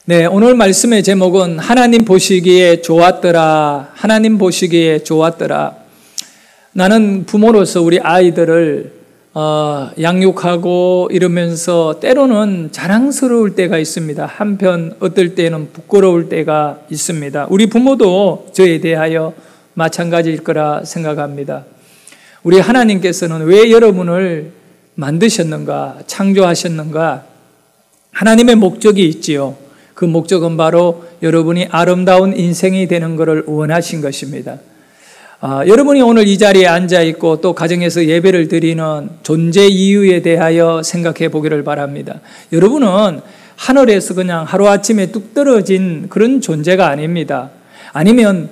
네, 오늘 말씀의 제목은 하나님 보시기에 좋았더라. 하나님 보시기에 좋았더라. 나는 부모로서 우리 아이들을 양육하고 이러면서 때로는 자랑스러울 때가 있습니다. 한편 어떨 때는 부끄러울 때가 있습니다. 우리 부모도 저에 대하여 마찬가지일 거라 생각합니다. 우리 하나님께서는 왜 여러분을 만드셨는가, 창조하셨는가? 하나님의 목적이 있지요. 그 목적은 바로 여러분이 아름다운 인생이 되는 것을 원하신 것입니다. 여러분이 오늘 이 자리에 앉아있고 또 가정에서 예배를 드리는 존재 이유에 대하여 생각해 보기를 바랍니다. 여러분은 하늘에서 그냥 하루아침에 뚝 떨어진 그런 존재가 아닙니다. 아니면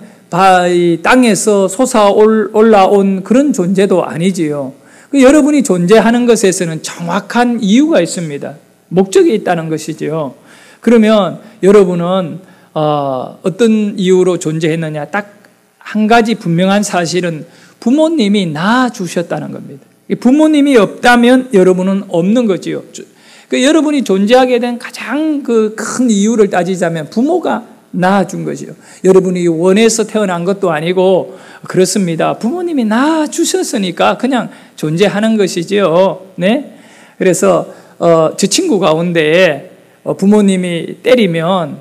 이 땅에서 솟아 올라온 그런 존재도 아니지요. 여러분이 존재하는 것에서는 정확한 이유가 있습니다. 목적이 있다는 것이지요. 그러면 여러분은 어떤 이유로 존재했느냐? 딱 한 가지 분명한 사실은 부모님이 낳아주셨다는 겁니다. 부모님이 없다면 여러분은 없는 거지요. 여러분이 존재하게 된 가장 큰 이유를 따지자면 부모가 낳아준 거지요. 여러분이 원해서 태어난 것도 아니고 그렇습니다. 부모님이 낳아주셨으니까 그냥 존재하는 것이지요. 네? 그래서 저 친구 가운데 부모님이 때리면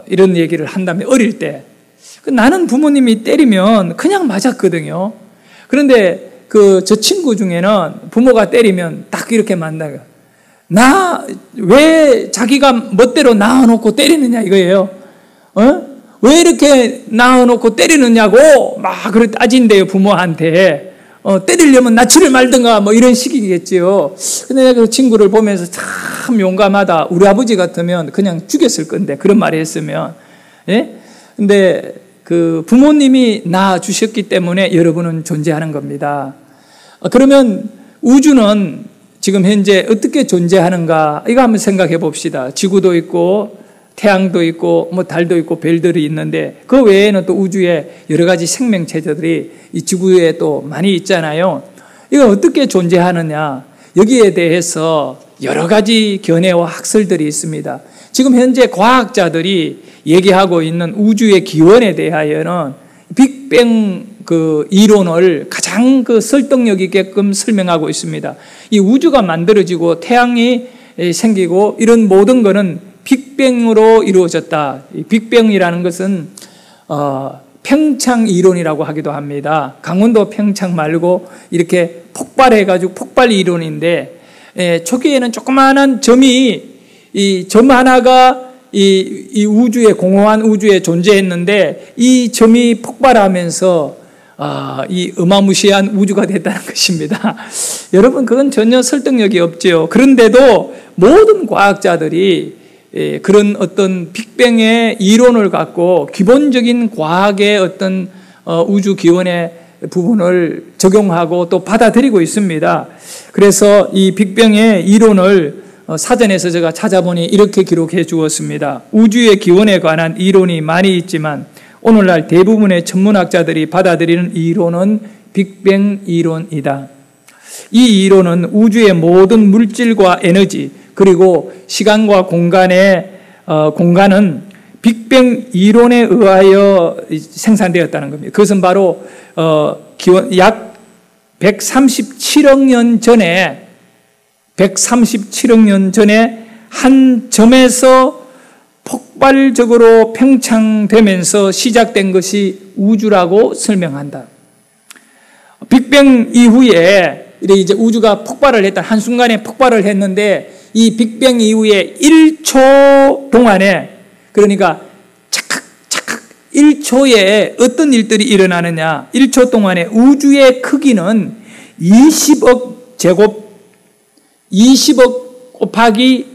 이런 얘기를 한다면 어릴 때 나는 부모님이 때리면 그냥 맞았거든요. 그런데 저 친구 중에는 부모가 때리면 딱 이렇게 만나요. 왜 자기가 멋대로 낳아놓고 때리느냐 이거예요. 왜 이렇게 낳아놓고 때리느냐고 막 그렇게 따진대요, 부모한테. 때리려면 낳지를 말든가 뭐 이런 식이겠지요. 근데 내가 그 친구를 보면서 참 용감하다. 우리 아버지 같으면 그냥 죽였을 건데 그런 말을 했으면. 예? 근데 그 부모님이 낳아주셨기 때문에 여러분은 존재하는 겁니다. 그러면 우주는 지금 현재 어떻게 존재하는가? 이거 한번 생각해 봅시다. 지구도 있고 태양도 있고 뭐 달도 있고 별들이 있는데 그 외에는 또 우주에 여러 가지 생명체들이 이 지구에 또 많이 있잖아요. 이거 어떻게 존재하느냐? 여기에 대해서 여러 가지 견해와 학설들이 있습니다. 지금 현재 과학자들이 얘기하고 있는 우주의 기원에 대하여는 빅뱅 이론을 가장 설득력 있게끔 설명하고 있습니다. 이 우주가 만들어지고 태양이 생기고 이런 모든 것은 빅뱅으로 이루어졌다. 이 빅뱅이라는 것은 평창 이론이라고 하기도 합니다. 강원도 평창 말고 이렇게 폭발해가지고 폭발 이론인데 초기에는 조그마한 점이 이 점 하나가 이 우주에 공허한 우주에 존재했는데 이 점이 폭발하면서 이 어마무시한 우주가 됐다는 것입니다. 여러분 그건 전혀 설득력이 없죠. 그런데도 모든 과학자들이 그런 어떤 빅뱅의 이론을 갖고 기본적인 과학의 어떤 우주 기원의 부분을 적용하고 또 받아들이고 있습니다. 그래서 이 빅뱅의 이론을 사전에서 제가 찾아보니 이렇게 기록해 주었습니다. 우주의 기원에 관한 이론이 많이 있지만 오늘날 대부분의 천문학자들이 받아들이는 이론은 빅뱅 이론이다. 이 이론은 우주의 모든 물질과 에너지 그리고 시간과 공간은 빅뱅 이론에 의하여 생산되었다는 겁니다. 그것은 바로 약 137억 년 전에 한 점에서 폭발적으로 팽창되면서 시작된 것이 우주라고 설명한다. 빅뱅 이후에 이제 우주가 폭발을 했다. 한순간에 폭발을 했는데 이 빅뱅 이후에 1초 동안에 그러니까 착각 1초에 어떤 일들이 일어나느냐. 1초 동안에 우주의 크기는 20억 곱하기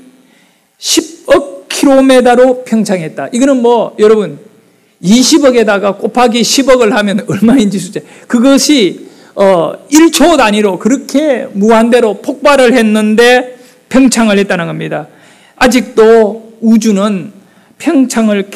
10억 킬로미터로 팽창했다. 이거는 여러분 20억에다가 곱하기 10억을 하면 얼마인지 숫자. 그것이 1초 단위로 그렇게 무한대로 폭발을 했는데 팽창을 했다는 겁니다. 아직도 우주는 팽창을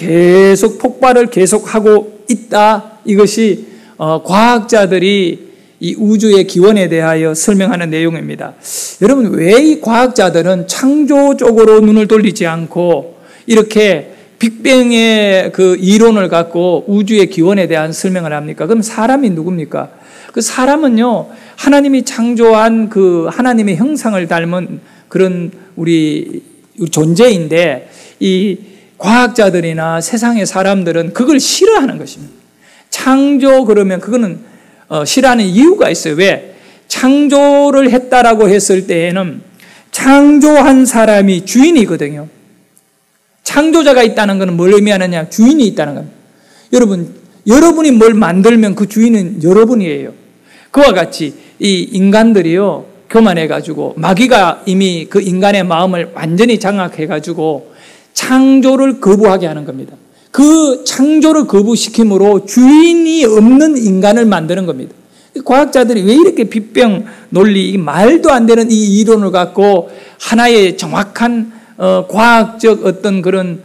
폭발을 계속하고 있다. 이것이 과학자들이 이 우주의 기원에 대하여 설명하는 내용입니다. 여러분 왜 이 과학자들은 창조적으로 눈을 돌리지 않고 이렇게 빅뱅의 그 이론을 갖고 우주의 기원에 대한 설명을 합니까? 그럼 사람이 누굽니까? 그 사람은요, 하나님이 창조한 그 하나님의 형상을 닮은 그런 우리 존재인데, 이 과학자들이나 세상의 사람들은 그걸 싫어하는 것입니다. 창조 그러면 그거는 싫어하는 이유가 있어요. 왜? 창조를 했다라고 했을 때에는 창조한 사람이 주인이거든요. 창조자가 있다는 것은 뭘 의미하느냐? 주인이 있다는 겁니다. 여러분이 뭘 만들면 그 주인은 여러분이에요. 그와 같이 이 인간들이요, 교만해가지고 마귀가 이미 그 인간의 마음을 완전히 장악해가지고 창조를 거부하게 하는 겁니다. 그 창조를 거부시킴으로 주인이 없는 인간을 만드는 겁니다. 과학자들이 왜 이렇게 빅뱅 논리, 말도 안 되는 이 이론을 갖고 하나의 정확한 과학적 어떤 그런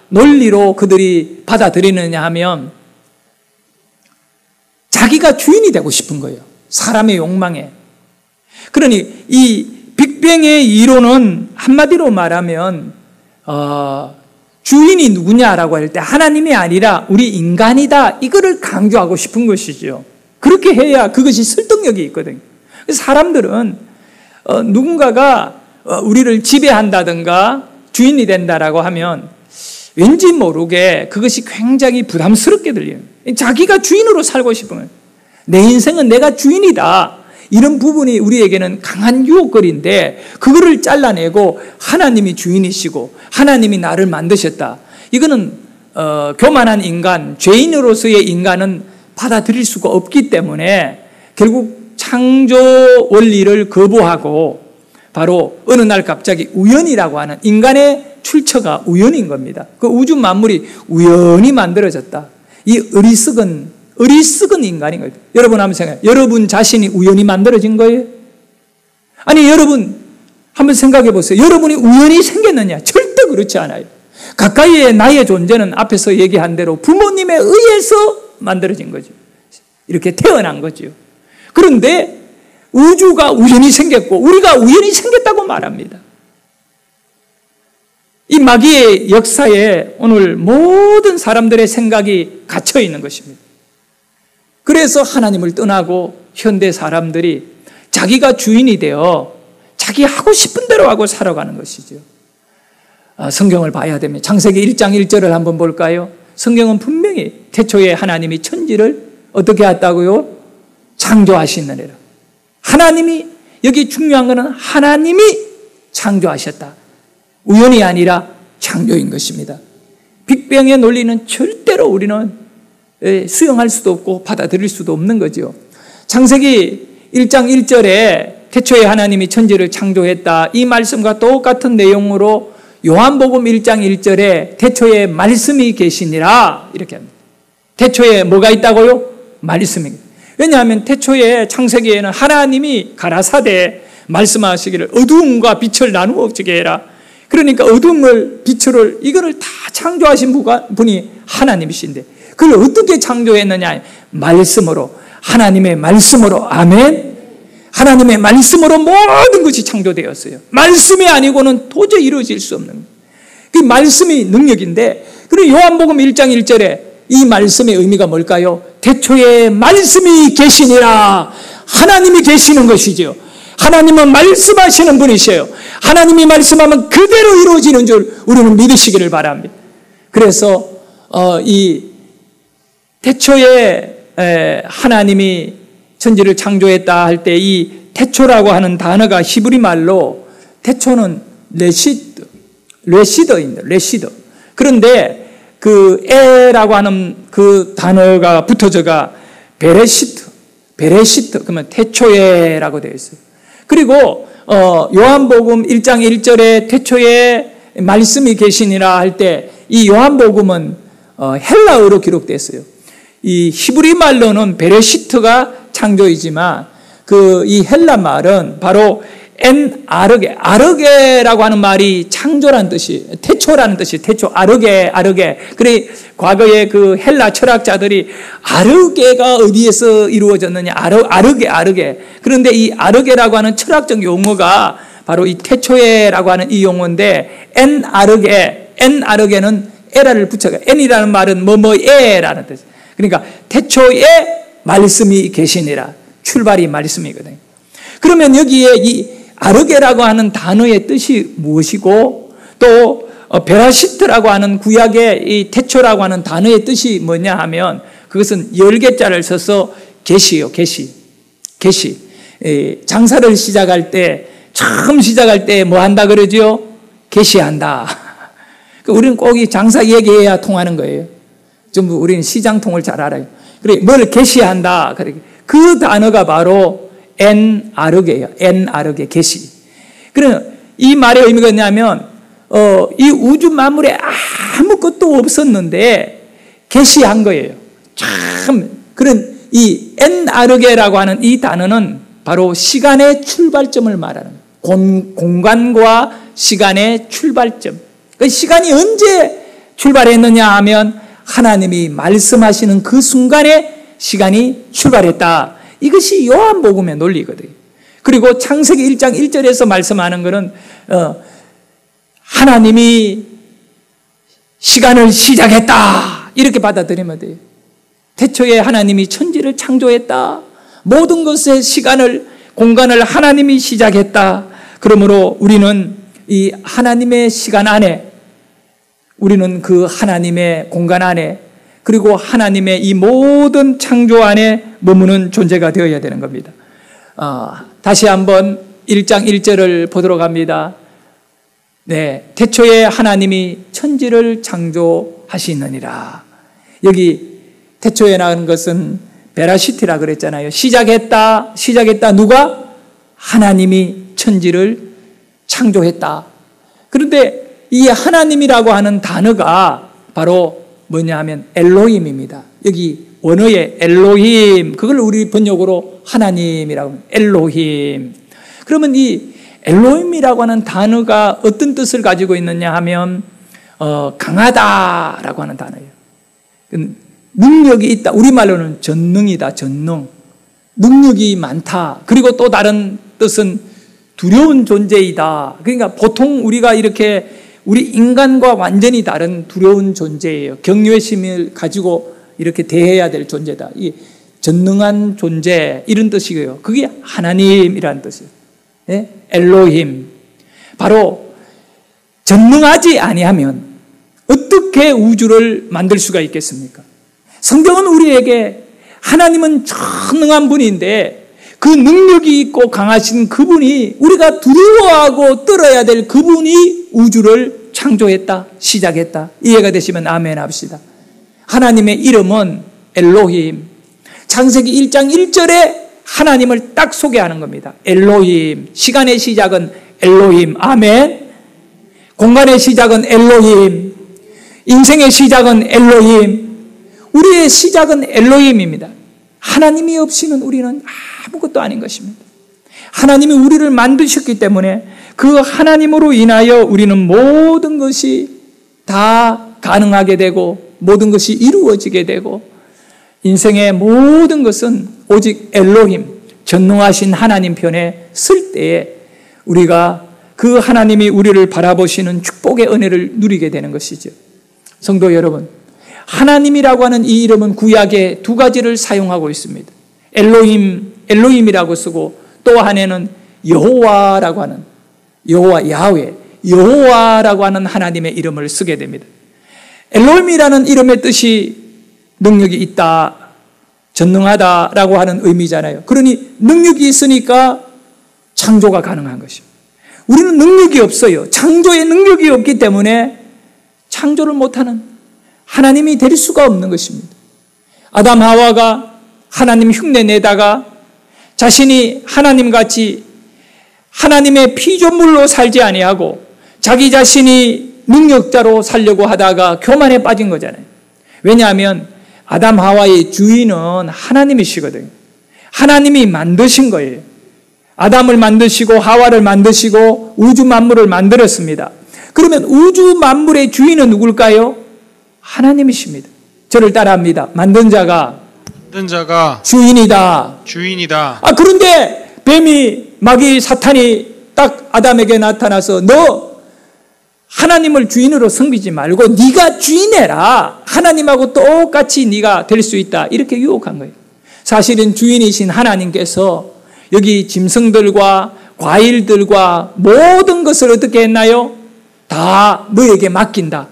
논리로 그들이 받아들이느냐 하면 자기가 주인이 되고 싶은 거예요. 사람의 욕망에. 그러니 이 빅뱅의 이론은 한마디로 말하면 주인이 누구냐라고 할 때 하나님이 아니라 우리 인간이다, 이거를 강조하고 싶은 것이죠. 그렇게 해야 그것이 설득력이 있거든요. 사람들은 누군가가 우리를 지배한다든가 주인이 된다라고 하면 왠지 모르게 그것이 굉장히 부담스럽게 들려요. 자기가 주인으로 살고 싶은 거예요. 내 인생은 내가 주인이다. 이런 부분이 우리에게는 강한 유혹거리인데, 그거를 잘라내고 하나님이 주인이시고 하나님이 나를 만드셨다. 이거는 교만한 인간, 죄인으로서의 인간은 받아들일 수가 없기 때문에 결국 창조 원리를 거부하고 바로 어느 날 갑자기 우연이라고 하는, 인간의 출처가 우연인 겁니다. 그 우주 만물이 우연히 만들어졌다. 이 어리석은 인간인 거예요. 여러분 한번 생각해요. 여러분 자신이 우연히 만들어진 거예요? 아니, 여러분 한번 생각해 보세요. 여러분이 우연히 생겼느냐? 절대 그렇지 않아요. 가까이에 나의 존재는 앞에서 얘기한 대로 부모님에 의해서 만들어진 거죠. 이렇게 태어난 거죠. 그런데 우주가 우연히 생겼고 우리가 우연히 생겼다고 말합니다. 이 마귀의 역사에 오늘 모든 사람들의 생각이 갇혀 있는 것입니다. 그래서 하나님을 떠나고 현대 사람들이 자기가 주인이 되어 자기 하고 싶은 대로 하고 살아가는 것이죠. 성경을 봐야 됩니다. 창세기 1장 1절을 한번 볼까요? 성경은 분명히 태초에 하나님이 천지를 어떻게 했다고요? 창조하시느니라. 하나님이, 여기 중요한 것은 하나님이 창조하셨다. 우연이 아니라 창조인 것입니다. 빅뱅의 논리는 절대로 우리는 수용할 수도 없고 받아들일 수도 없는 거죠. 창세기 1장 1절에 태초에 하나님이 천지를 창조했다, 이 말씀과 똑같은 내용으로 요한복음 1장 1절에 태초에 말씀이 계시니라 이렇게 합니다. 태초에 뭐가 있다고요? 말씀이. 왜냐하면 태초에 창세기에는 하나님이 가라사대 말씀하시기를 어두움과 빛을 나누어지게 해라. 그러니까 어둠을 빛을 이거를 다 창조하신 분이 하나님이신데, 그걸 어떻게 창조했느냐? 말씀으로, 하나님의 말씀으로. 아멘. 하나님의 말씀으로 모든 것이 창조되었어요. 말씀이 아니고는 도저히 이루어질 수 없는, 그 말씀이 능력인데, 그리고 요한복음 1장 1절에 이 말씀의 의미가 뭘까요? 태초에 말씀이 계시니라. 하나님이 계시는 것이죠. 하나님은 말씀하시는 분이세요. 하나님이 말씀하면 그대로 이루어지는 줄 우리는 믿으시기를 바랍니다. 그래서 이 태초에 하나님이 천지를 창조했다 할 때 이 태초라고 하는 단어가 히브리 말로, 태초는 레시더입니다. 레시더. 그런데 그 에라고 하는 그 단어가 붙어져가 베레시트, 그러면 태초에라고 되어 있어요. 그리고 요한복음 1장 1절에 태초에 말씀이 계시니라 할 때 이 요한복음은 헬라어로 기록됐어요. 이 히브리 말로는 베레시트가 창조이지만 이 헬라 말은 바로 아르게라고 하는 말이 창조라는 뜻이, 태초라는 뜻이, 태초, 아르게. 그래, 과거에 그 헬라 철학자들이 아르게가 어디에서 이루어졌느냐, 아르게. 그런데 이 아르게라고 하는 철학적 용어가 바로 이 태초에라고 하는 이 용어인데 엔아르게는 에라를 붙여가 엔이라는 말은 뭐뭐에라는 뜻. 그러니까 태초에 말씀이 계시니라. 출발이 말씀이거든요. 그러면 여기에 이 아르게라고 하는 단어의 뜻이 무엇이고 또 베라시트라고 하는 구약의 이 태초라고 하는 단어의 뜻이 뭐냐 하면 그것은 10개자를 써서 계시요. 계시. 장사를 시작할 때 처음 시작할 때 뭐 한다 그러죠? 계시한다. 우리는 꼭 이 장사 얘기해야 통하는 거예요. 전부 우리는 시장통을 잘 알아요. 그래 뭘 계시한다. 그 단어가 바로 엔아르게예요. 엔아르게 계시. 그럼 이 말의 의미가 뭐냐면 이 우주 만물에 아무것도 없었는데 계시한 거예요. 참 그런 이 엔아르게라고 하는 이 단어는 바로 시간의 출발점을 말하는 거예요. 공간과 시간의 출발점. 그 시간이 언제 출발했느냐 하면 하나님이 말씀하시는 그 순간에 시간이 출발했다. 이것이 요한복음의 논리거든요. 그리고 창세기 1장 1절에서 말씀하는 것은 하나님이 시간을 시작했다. 이렇게 받아들이면 돼요. 태초에 하나님이 천지를 창조했다. 모든 것의 시간을 공간을 하나님이 시작했다. 그러므로 우리는 이 하나님의 시간 안에 우리는 그 하나님의 공간 안에 그리고 하나님의 이 모든 창조 안에 머무는 존재가 되어야 되는 겁니다. 다시 한번 1장 1절을 보도록 합니다. 네, 태초에 하나님이 천지를 창조하시느니라. 여기 태초에 나온 것은 베라시티라 그랬잖아요. 시작했다. 누가? 하나님이 천지를 창조했다. 그런데 이 하나님이라고 하는 단어가 바로 뭐냐 하면 엘로힘입니다. 여기 원어의 엘로힘, 그걸 우리 번역으로 하나님이라고 합니다. 엘로힘. 그러면 이 엘로힘이라고 하는 단어가 어떤 뜻을 가지고 있느냐 하면 강하다라고 하는 단어예요. 능력이 있다. 우리말로는 전능이다. 전능. 능력이 많다. 그리고 또 다른 뜻은 두려운 존재이다. 그러니까 보통 우리가 이렇게 우리 인간과 완전히 다른 두려운 존재예요. 경외심을 가지고 이렇게 대해야 될 존재다. 이 전능한 존재 이런 뜻이고요. 그게 하나님이라는 뜻이에요. 네? 엘로힘. 바로 전능하지 아니하면 어떻게 우주를 만들 수가 있겠습니까? 성경은 우리에게 하나님은 전능한 분인데 그 능력이 있고 강하신 그분이 우리가 두려워하고 떨어야 될 그분이 우주를 창조했다, 시작했다. 이해가 되시면 아멘 합시다. 하나님의 이름은 엘로힘. 창세기 1장 1절에 하나님을 딱 소개하는 겁니다. 엘로힘. 시간의 시작은 엘로힘. 아멘. 공간의 시작은 엘로힘. 인생의 시작은 엘로힘. 우리의 시작은 엘로힘입니다. 하나님이 없이는 우리는 아무것도 아닌 것입니다. 하나님이 우리를 만드셨기 때문에 그 하나님으로 인하여 우리는 모든 것이 다 가능하게 되고 모든 것이 이루어지게 되고 인생의 모든 것은 오직 엘로힘, 전능하신 하나님 편에 설 때에 우리가 그 하나님이 우리를 바라보시는 축복의 은혜를 누리게 되는 것이죠. 성도 여러분, 하나님이라고 하는 이 이름은 구약에 두 가지를 사용하고 있습니다. 엘로힘이라고 쓰고 또 한에는 여호와라고 하는 야훼, 여호와라고 하는 하나님의 이름을 쓰게 됩니다. 엘로힘이라는 이름의 뜻이 능력이 있다, 전능하다라고 하는 의미잖아요. 그러니 능력이 있으니까 창조가 가능한 것입니다. 우리는 능력이 없어요. 창조의 능력이 없기 때문에 창조를 못하는 하나님이 될 수가 없는 것입니다. 아담 하와가 하나님 흉내 내다가 자신이 하나님같이 하나님의 피조물로 살지 아니하고 자기 자신이 능력자로 살려고 하다가 교만에 빠진 거잖아요. 왜냐하면 아담 하와의 주인은 하나님이시거든요. 하나님이 만드신 거예요. 아담을 만드시고 하와를 만드시고 우주 만물을 만들었습니다. 그러면 우주 만물의 주인은 누굴까요? 하나님이십니다. 저를 따라합니다. 만든 자가 주인이다. 주인이다. 그런데 뱀이, 마귀, 사탄이 딱 아담에게 나타나서 너 하나님을 주인으로 섬기지 말고 네가 주인해라. 하나님하고 똑같이 네가 될 수 있다. 이렇게 유혹한 거예요. 사실은 주인이신 하나님께서 여기 짐승들과 과일들과 모든 것을 어떻게 했나요? 다 너에게 맡긴다.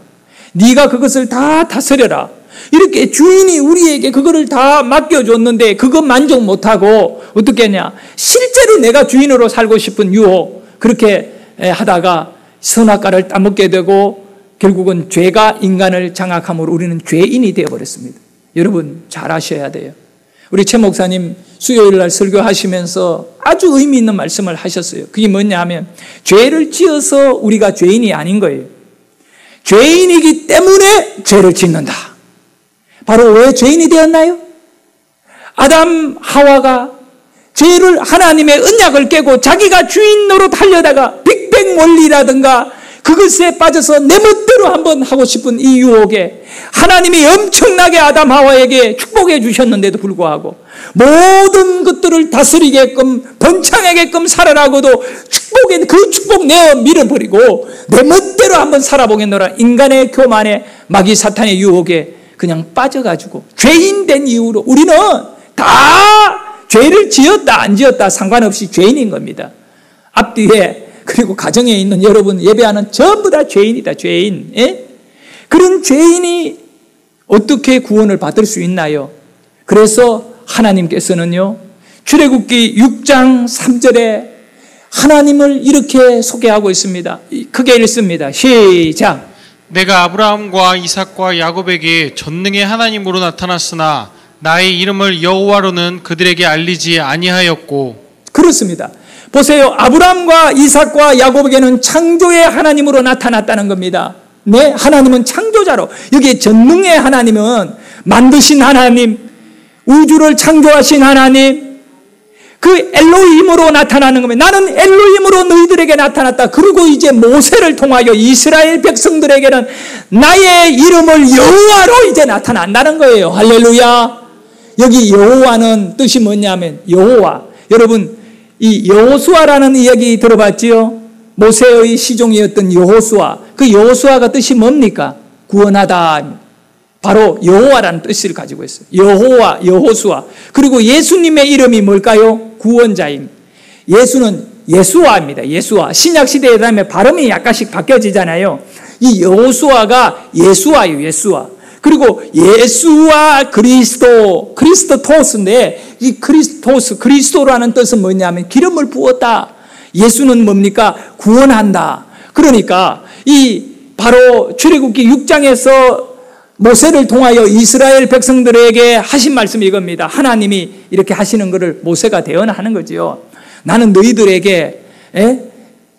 네가 그것을 다 다스려라. 이렇게 주인이 우리에게 그거를 다 맡겨줬는데 그거 만족 못하고 어떻게 했냐? 실제로 내가 주인으로 살고 싶은 유혹 그렇게 하다가 선악과를 따먹게 되고 결국은 죄가 인간을 장악함으로 우리는 죄인이 되어버렸습니다. 여러분 잘 아셔야 돼요. 우리 최 목사님 수요일 날 설교하시면서 아주 의미 있는 말씀을 하셨어요. 그게 뭐냐 하면 죄를 지어서 우리가 죄인이 아닌 거예요. 죄인이기 때문에 죄를 짓는다. 바로 왜 죄인이 되었나요? 아담 하와가 죄를 하나님의 언약을 깨고 자기가 주인 노릇 하려다가 빅뱅 원리라든가 그것에 빠져서 내 멋대로 한번 하고 싶은 이 유혹에 하나님이 엄청나게 아담 하와에게 축복해 주셨는데도 불구하고 모든 것들을 다스리게끔 번창하게끔 살아라고도 그 축복 내어 밀어버리고 내 멋대로 한번 살아보겠노라. 인간의 교만에 마귀 사탄의 유혹에 그냥 빠져가지고 죄인 된 이유로 우리는 다 죄를 지었다 안 지었다 상관없이 죄인인 겁니다. 앞뒤에 그리고 가정에 있는 여러분 예배하는 전부 다 죄인이다. 죄인. 예? 그런 죄인이 어떻게 구원을 받을 수 있나요? 그래서 하나님께서는요 출애굽기 6장 3절에 하나님을 이렇게 소개하고 있습니다. 크게 읽습니다. 시작. 내가 아브라함과 이삭과 야곱에게 전능의 하나님으로 나타났으나 나의 이름을 여호와로는 그들에게 알리지 아니하였고. 그렇습니다. 보세요. 아브라함과 이삭과 야곱에게는 창조의 하나님으로 나타났다는 겁니다. 네, 하나님은 창조자로. 여기에 전능의 하나님은 만드신 하나님, 우주를 창조하신 하나님, 그 엘로힘으로 나타나는 겁니다. 나는 엘로힘으로 너희들에게 나타났다. 그리고 이제 모세를 통하여 이스라엘 백성들에게는 나의 이름을 여호와로 이제 나타난다는 거예요. 할렐루야. 여기 여호와는 뜻이 뭐냐면 여호와. 여러분 이 여호수아라는 이야기 들어봤지요? 모세의 시종이었던 여호수아. 그 여호수아가 뜻이 뭡니까? 구원하다. 바로 여호와라는 뜻을 가지고 있어요. 여호와, 여호수아. 그리고 예수님의 이름이 뭘까요? 구원자임. 예수는 예수아입니다. 예수아. 신약시대에 다음에 발음이 약간씩 바뀌어지잖아요. 이 여호수아가 예수아예요. 예수아. 그리고 예수와 그리스도토스인데 이 그리스도라는 뜻은 뭐냐면 기름을 부었다. 예수는 뭡니까? 구원한다. 그러니까 이 바로 출애굽기 6장에서 모세를 통하여 이스라엘 백성들에게 하신 말씀이 이겁니다. 하나님이 이렇게 하시는 것을 모세가 대언하는 거죠. 나는 너희들에게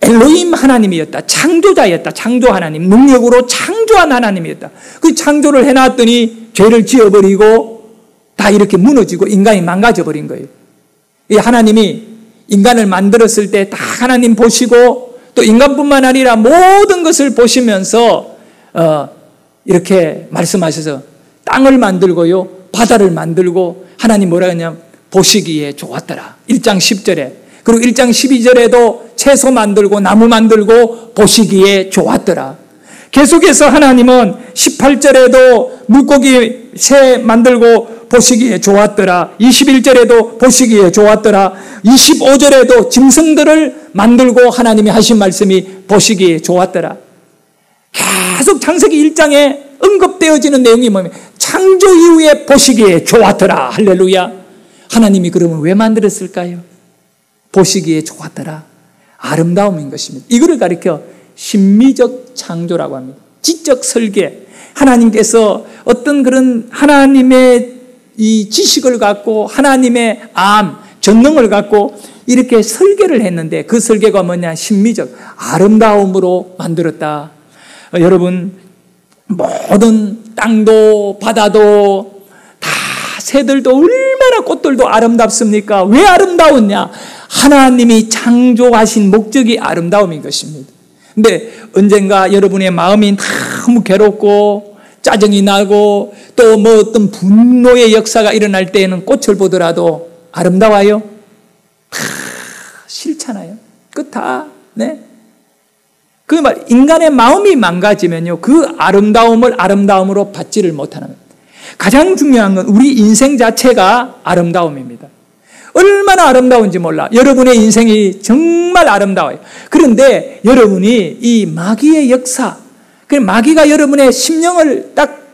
엘로힘 하나님이었다. 창조자였다. 창조 하나님. 능력으로 창조한 하나님이었다. 그 창조를 해놨더니 죄를 지어버리고 다 이렇게 무너지고 인간이 망가져버린 거예요. 이 하나님이 인간을 만들었을 때 다 하나님 보시고 또 인간뿐만 아니라 모든 것을 보시면서 이렇게 말씀하셔서 땅을 만들고요. 바다를 만들고 하나님 뭐라 하냐면 보시기에 좋았더라. 1장 10절에. 그리고 1장 12절에도 채소 만들고 나무 만들고 보시기에 좋았더라. 계속해서 하나님은 18절에도 물고기 새 만들고 보시기에 좋았더라. 21절에도 보시기에 좋았더라. 25절에도 짐승들을 만들고 하나님이 하신 말씀이 보시기에 좋았더라. 계속 창세기 1장에 언급되어지는 내용이 뭐냐면 창조 이후에 보시기에 좋았더라. 할렐루야. 하나님이 그러면 왜 만들었을까요? 보시기에 좋았더라. 아름다움인 것입니다. 이거를 가리켜 심미적 창조라고 합니다. 지적 설계. 하나님께서 어떤 그런 하나님의 이 지식을 갖고 하나님의 전능을 갖고 이렇게 설계를 했는데 그 설계가 뭐냐? 심미적 아름다움으로 만들었다. 여러분 모든 땅도 바다도 다 새들도 얼마나 꽃들도 아름답습니까? 왜 아름다웠냐? 하나님이 창조하신 목적이 아름다움인 것입니다. 근데 언젠가 여러분의 마음이 너무 괴롭고 짜증이 나고 또 뭐 어떤 분노의 역사가 일어날 때에는 꽃을 보더라도 아름다워요? 싫잖아요. 그 다 네? 그 말, 인간의 마음이 망가지면요, 그 아름다움을 아름다움으로 받지를 못하는 겁니다. 가장 중요한 건 우리 인생 자체가 아름다움입니다. 얼마나 아름다운지 몰라. 여러분의 인생이 정말 아름다워요. 그런데 여러분이 이 마귀의 역사, 마귀가 여러분의 심령을 딱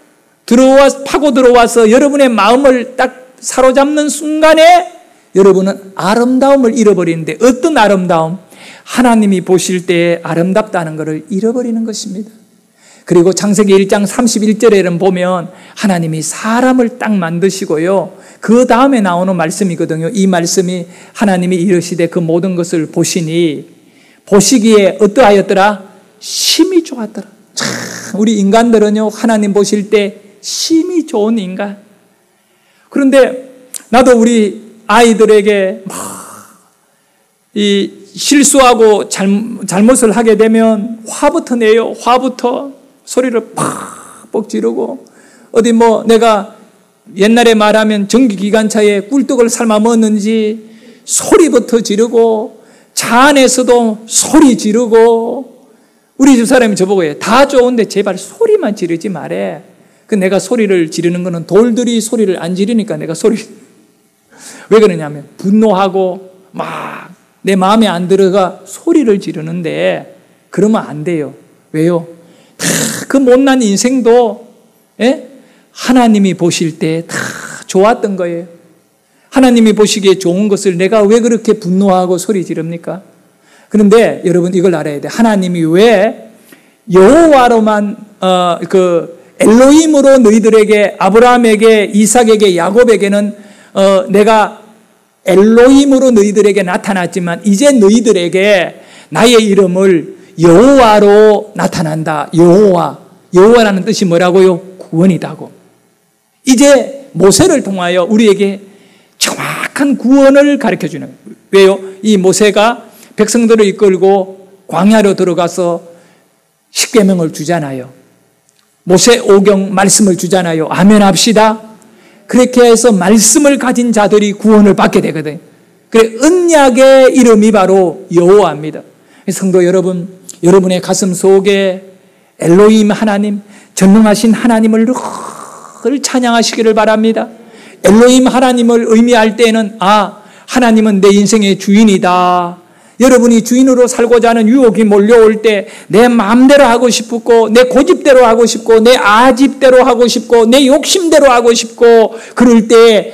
파고 들어와서 여러분의 마음을 딱 사로잡는 순간에 여러분은 아름다움을 잃어버리는데, 어떤 아름다움? 하나님이 보실 때 아름답다는 것을 잃어버리는 것입니다. 그리고 창세기 1장 31절에는 보면 하나님이 사람을 딱 만드시고요, 그 다음에 나오는 말씀이거든요. 이 말씀이 하나님이 이르시되 그 모든 것을 보시니 보시기에 어떠하였더라? 심히 좋았더라. 참, 우리 인간들은요, 하나님 보실 때 심히 좋은 인간. 그런데 나도 우리 아이들에게 이 실수하고 잘못을 하게 되면 화부터 내요. 화부터 소리를 팍 지르고, 어디 내가 옛날에 말하면 전기기관차에 꿀떡을 삶아 먹었는지 소리부터 지르고, 차 안에서도 소리 지르고. 우리 집사람이 저보고 해요. 다 좋은데 제발 소리만 지르지 말해. 내가 소리를 지르는 거는 돌들이 소리를 안 지르니까 내가 왜 그러냐면 분노하고 막 내 마음에 안 들어가 소리를 지르는데, 그러면 안 돼요. 왜요? 다 그 못난 인생도 하나님이 보실 때 다 좋았던 거예요. 하나님이 보시기에 좋은 것을 내가 왜 그렇게 분노하고 소리 지릅니까? 그런데 여러분 이걸 알아야 돼. 하나님이 왜 여호와로만 엘로힘으로 너희들에게, 아브라함에게, 이삭에게, 야곱에게는 내가 엘로힘으로 너희들에게 나타났지만 이제 너희들에게 나의 이름을 여호와로 나타난다. 여호와라는 뜻이 뭐라고요? 구원이다고. 이제 모세를 통하여 우리에게 정확한 구원을 가르쳐주는 거예요. 왜요? 이 모세가 백성들을 이끌고 광야로 들어가서 십계명을 주잖아요. 모세 오경 말씀을 주잖아요. 아멘 합시다. 그렇게 해서 말씀을 가진 자들이 구원을 받게 되거든요. 그래, 언약의 이름이 바로 여호와입니다. 성도 여러분, 여러분의 가슴 속에 엘로힘 하나님, 전능하신 하나님을 늘 찬양하시기를 바랍니다. 엘로힘 하나님을 의미할 때는 하나님은 내 인생의 주인이다. 여러분이 주인으로 살고자 하는 유혹이 몰려올 때 내 마음대로 하고 싶고, 내 고집대로 하고 싶고, 내 아집대로 하고 싶고, 내 욕심대로 하고 싶고, 그럴 때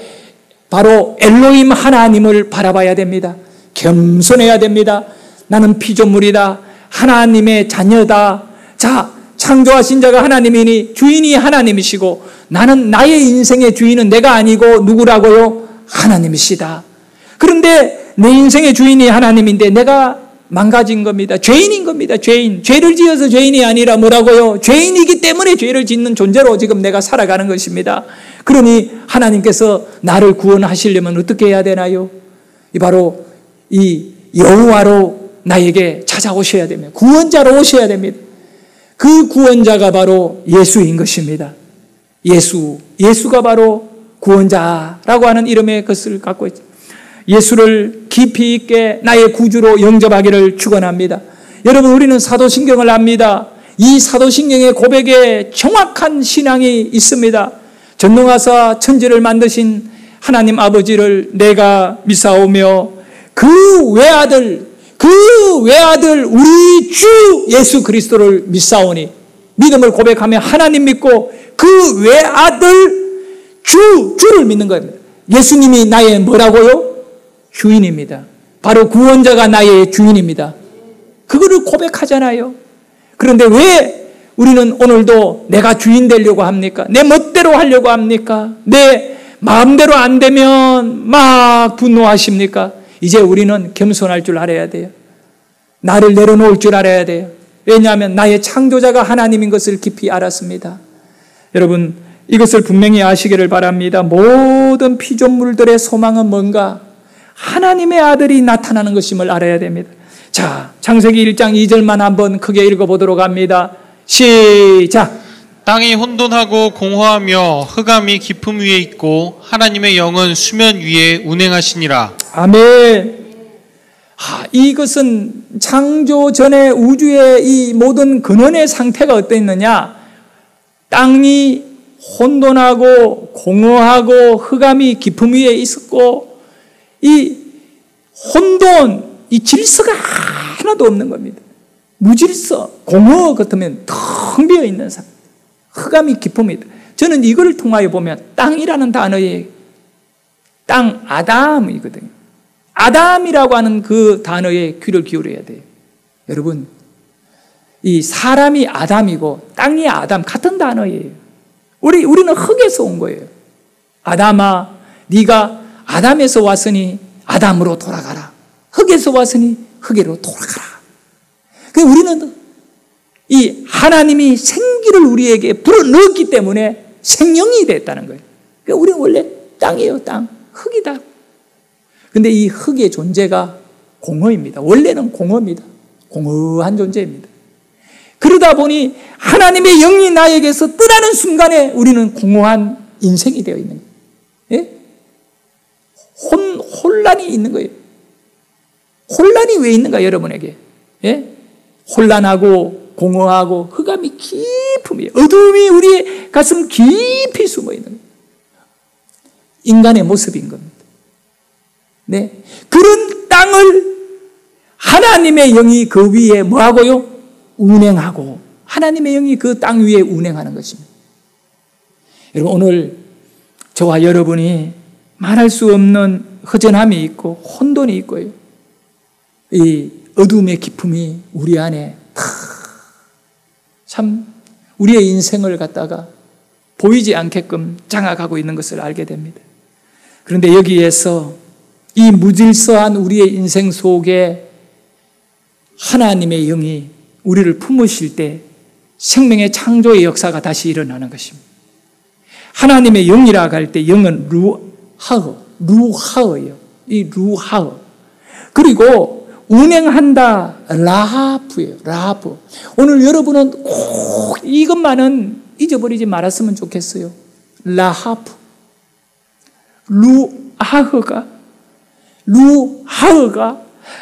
바로 엘로힘 하나님을 바라봐야 됩니다. 겸손해야 됩니다. 나는 피조물이다. 하나님의 자녀다. 자, 창조하신 자가 하나님이니 주인이 하나님이시고, 나는 나의 인생의 주인은 내가 아니고 누구라고요? 하나님이시다. 그런데 내 인생의 주인이 하나님인데 내가 망가진 겁니다. 죄인인 겁니다. 죄를 지어서 죄인이 아니라 뭐라고요? 죄인이기 때문에 죄를 짓는 존재로 지금 내가 살아가는 것입니다. 그러니 하나님께서 나를 구원하시려면 어떻게 해야 되나요? 바로 이 여호와로 나에게 찾아오셔야 됩니다. 구원자로 오셔야 됩니다. 그 구원자가 바로 예수인 것입니다. 예수가 바로 구원자라고 하는 이름의 것을 갖고 있죠. 예수를 깊이 있게 나의 구주로 영접하기를 축원합니다. 여러분, 우리는 사도신경을 압니다. 이 사도신경의 고백에 정확한 신앙이 있습니다. 전능하사 천지를 만드신 하나님 아버지를 내가 믿사오며 그 외아들 우리 주 예수 그리스도를 믿사오니, 믿음을 고백하며 하나님 믿고 그 외아들 주를 믿는 겁니다. 예수님이 나의 뭐라고요? 주인입니다. 바로 구원자가 나의 주인입니다. 그거를 고백하잖아요. 그런데 왜 우리는 오늘도 내가 주인 되려고 합니까? 내 멋대로 하려고 합니까? 내 마음대로 안 되면 막 분노하십니까? 이제 우리는 겸손할 줄 알아야 돼요. 나를 내려놓을 줄 알아야 돼요. 왜냐하면 나의 창조자가 하나님인 것을 깊이 알았습니다. 여러분, 이것을 분명히 아시기를 바랍니다. 모든 피조물들의 소망은 뭔가? 하나님의 아들이 나타나는 것임을 알아야 됩니다. 자, 창세기 1장 2절만 한번 크게 읽어보도록 합니다. 시작. 땅이 혼돈하고 공허하며 흑암이 깊음 위에 있고 하나님의 영은 수면 위에 운행하시니라. 아멘. 이것은 창조 전에 우주의 이 모든 근원의 상태가 어땠느냐? 땅이 혼돈하고 공허하고 흑암이 깊음 위에 있었고, 이 혼돈, 이 질서가 하나도 없는 겁니다. 무질서, 공허 같으면 텅 비어 있는 상태. 흑암이 깊음이다. 저는 이걸 통하여 보면 땅이라는 단어의 땅 아담이거든요. 아담이라고 하는 그 단어에 귀를 기울여야 돼요. 여러분, 이 사람이 아담이고 땅이 아담 같은 단어예요. 우리는 흙에서 온 거예요. 아담아, 네가 아담에서 왔으니 아담으로 돌아가라. 흙에서 왔으니 흙으로 돌아가라. 우리는 이 하나님이 생기를 우리에게 불어넣었기 때문에 생명이 됐다는 거예요. 우리는 원래 땅이에요. 땅. 흙이다. 근데 이 흙의 존재가 공허입니다. 원래는 공허입니다. 공허한 존재입니다. 그러다 보니 하나님의 영이 나에게서 떠나는 순간에 우리는 공허한 인생이 되어 있는 거예요. 예? 혼란이 있는 거예요. 혼란이 왜 있는가, 여러분에게? 예? 혼란하고 공허하고 흑암이 깊음이, 어둠이 우리의 가슴 깊이 숨어 있는 거예요. 인간의 모습인 겁니다. 네. 그런 땅을 하나님의 영이 그 위에 뭐하고요? 운행하고, 하나님의 영이 그 땅 위에 운행하는 것입니다. 여러분, 오늘 저와 여러분이 말할 수 없는 허전함이 있고 혼돈이 있고요. 이 어둠의 깊음이 우리 안에 참 우리의 인생을 갖다가 보이지 않게끔 장악하고 있는 것을 알게 됩니다. 그런데 여기에서 이 무질서한 우리의 인생 속에 하나님의 영이 우리를 품으실 때 생명의 창조의 역사가 다시 일어나는 것입니다. 하나님의 영이라고 할 때 영은 루하어예요. 이 루하어. 그리고 운행한다, 라하프예요. 라하프. 오늘 여러분은 꼭 이것만은 잊어버리지 말았으면 좋겠어요. 라하프. 루하어가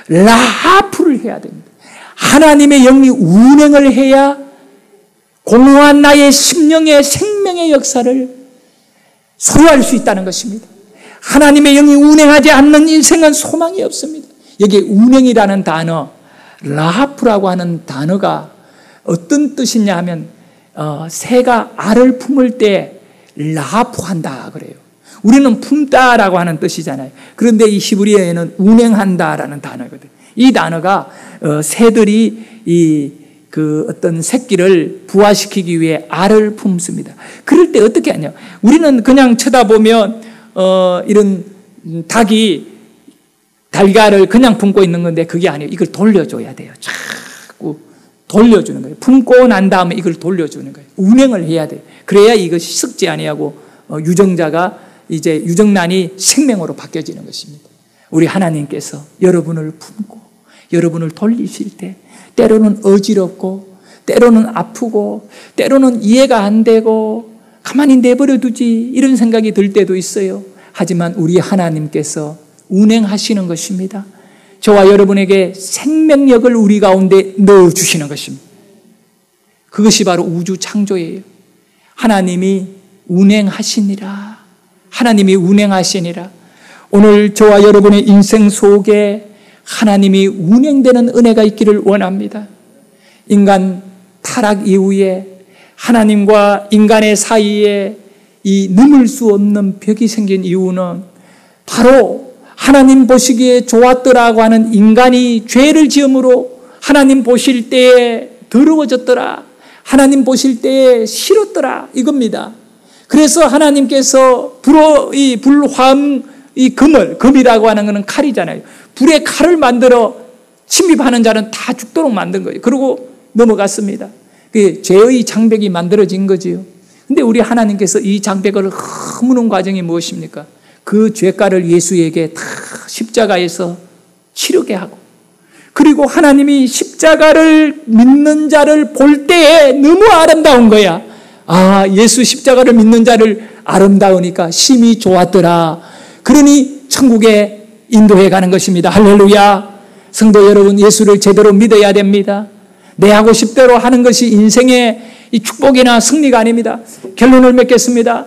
라하프를 해야 됩니다. 하나님의 영이 운행을 해야 공허한 나의 심령의 생명의 역사를 소유할 수 있다는 것입니다. 하나님의 영이 운행하지 않는 인생은 소망이 없습니다. 여기에 운행이라는 단어, 라하프라고 하는 단어가 어떤 뜻이냐 하면 새가 알을 품을 때 라하프한다 그래요. 우리는 품다라고 하는 뜻이잖아요. 그런데 이 히브리어에는 운행한다라는 단어거든요. 이 단어가 새들이 어떤 새끼를 부화시키기 위해 알을 품습니다. 그럴 때 어떻게 하냐? 우리는 그냥 쳐다보면 이런 닭이 달걀을 그냥 품고 있는 건데 그게 아니에요. 이걸 돌려줘야 돼요. 자꾸 돌려주는 거예요. 품고 난 다음에 이걸 돌려주는 거예요. 운행을 해야 돼요. 그래야 이것이 썩지 아니하고 유정자가 이제 유정란이 생명으로 바뀌어지는 것입니다. 우리 하나님께서 여러분을 품고 여러분을 돌리실 때 때로는 어지럽고 때로는 아프고 때로는 이해가 안 되고 가만히 내버려 두지 이런 생각이 들 때도 있어요. 하지만 우리 하나님께서 운행하시는 것입니다. 저와 여러분에게 생명력을 우리 가운데 넣어주시는 것입니다. 그것이 바로 우주 창조예요. 하나님이 운행하시니라. 하나님이 운행하시니라. 오늘 저와 여러분의 인생 속에 하나님이 운행되는 은혜가 있기를 원합니다. 인간 타락 이후에 하나님과 인간의 사이에 이 넘을 수 없는 벽이 생긴 이유는 바로 하나님 보시기에 좋았더라고 하는 인간이 죄를 지음으로 하나님 보실 때에 더러워졌더라. 하나님 보실 때에 싫었더라. 이겁니다. 그래서 하나님께서 금이라고 하는 것은 칼이잖아요. 불에 칼을 만들어 침입하는 자는 다 죽도록 만든 거예요. 그리고 넘어갔습니다. 죄의 장벽이 만들어진 거지요. 근데 우리 하나님께서 이 장벽을 허무는 과정이 무엇입니까? 그 죄가를 예수에게 다 십자가에서 치르게 하고, 그리고 하나님이 십자가를 믿는 자를 볼 때에 너무 아름다운 거야. 예수 십자가를 믿는 자를 아름다우니까 심히 좋았더라. 그러니 천국에 인도해 가는 것입니다. 할렐루야. 성도 여러분, 예수를 제대로 믿어야 됩니다. 내 하고 싶대로 하는 것이 인생의 이 축복이나 승리가 아닙니다. 결론을 맺겠습니다.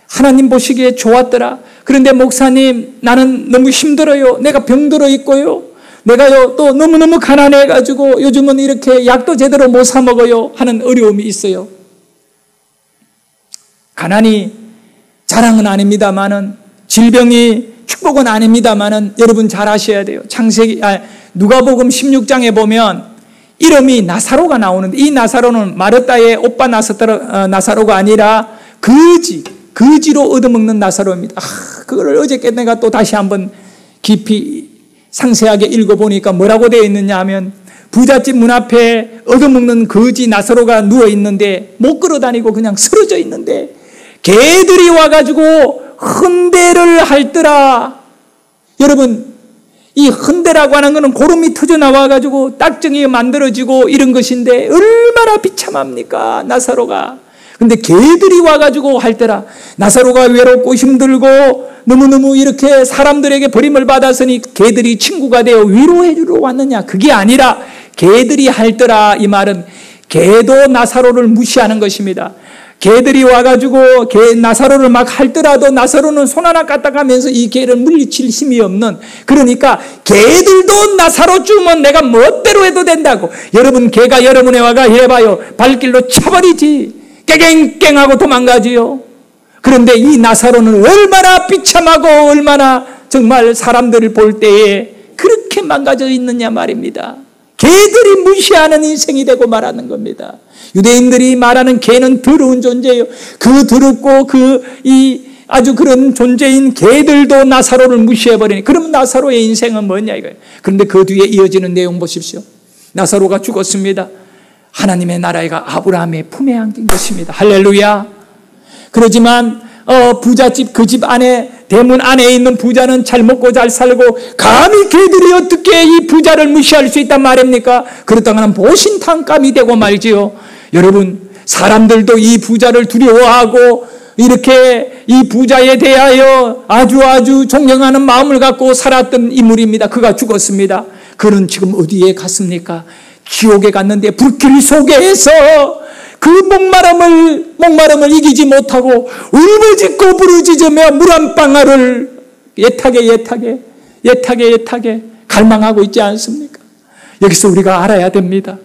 하나님 보시기에 좋았더라. 그런데 목사님, 나는 너무 힘들어요. 내가 병들어 있고요. 내가요 또 너무너무 가난해가지고 요즘은 이렇게 약도 제대로 못 사 먹어요 하는 어려움이 있어요. 가난이 자랑은 아닙니다만은, 질병이 축복은 아닙니다만은, 여러분 잘 아셔야 돼요. 누가복음 16장에 보면 이름이 나사로가 나오는데, 이 나사로는 마르다의 오빠 나사로가 아니라 거지로 얻어먹는 나사로입니다. 그걸 어저께 내가 또 다시 한번 깊이 상세하게 읽어보니까 뭐라고 되어 있느냐 하면, 부잣집 문 앞에 얻어먹는 거지 나사로가 누워있는데, 못 걸어다니고 그냥 쓰러져 있는데 개들이 와가지고 헌대를 할더라. 여러분, 이 헌대라고 하는 것은 고름이 터져 나와가지고 딱정이 만들어지고 이런 것인데 얼마나 비참합니까, 나사로가. 근데 개들이 와가지고 할더라. 나사로가 외롭고 힘들고 너무너무 이렇게 사람들에게 버림을 받았으니 개들이 친구가 되어 위로해 주러 왔느냐? 그게 아니라 개들이 할더라. 이 말은 개도 나사로를 무시하는 것입니다. 개들이 와가지고 나사로를 막 할더라도 나사로는 손 하나 까딱하면서 이 개를 물리칠 힘이 없는, 그러니까 개들도 나사로 주면 내가 멋대로 해도 된다고. 여러분, 개가 여러분에 와가 해봐요. 발길로 차버리지. 깨갱깽하고 도망가지요. 그런데 이 나사로는 얼마나 비참하고 얼마나 정말 사람들을 볼 때에 그렇게 망가져 있느냐 말입니다. 개들이 무시하는 인생이 되고 말하는 겁니다. 유대인들이 말하는 개는 더러운 존재예요. 그 더럽고 아주 그런 존재인 개들도 나사로를 무시해버리니, 그러면 나사로의 인생은 뭐냐 이거예요. 그런데 그 뒤에 이어지는 내용 보십시오. 나사로가 죽었습니다. 하나님의 나라가 아브라함의 품에 안긴 것입니다. 할렐루야. 그러지만 부잣집 그 집 안에, 대문 안에 있는 부자는 잘 먹고 잘 살고, 감히 개들이 어떻게 이 부자를 무시할 수 있단 말입니까? 그렇다면 보신탕감이 되고 말지요. 여러분, 사람들도 이 부자를 두려워하고 이렇게 이 부자에 대하여 아주 존경하는 마음을 갖고 살았던 인물입니다. 그가 죽었습니다. 그는 지금 어디에 갔습니까? 지옥에 갔는데 불길 속에서 그 목마름을 이기지 못하고 울부짖고 부르짖으며 물 한 방울을 예타게 갈망하고 있지 않습니까? 여기서 우리가 알아야 됩니다.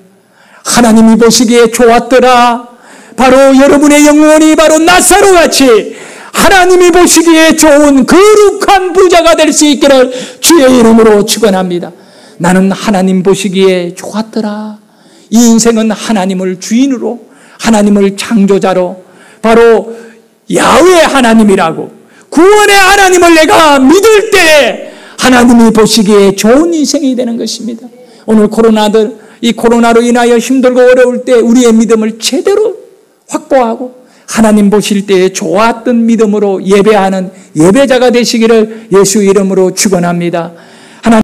하나님이 보시기에 좋았더라. 바로 여러분의 영혼이 바로 나사로같이 하나님이 보시기에 좋은 거룩한 부자가 될 수 있기를 주의 이름으로 축원합니다. 나는 하나님 보시기에 좋았더라. 이 인생은 하나님을 주인으로, 하나님을 창조자로, 바로 야훼 하나님이라고, 구원의 하나님을 내가 믿을 때 하나님이 보시기에 좋은 인생이 되는 것입니다. 오늘 이 코로나로 인하여 힘들고 어려울 때 우리의 믿음을 제대로 확보하고 하나님 보실 때에 좋았던 믿음으로 예배하는 예배자가 되시기를 예수 이름으로 축원합니다.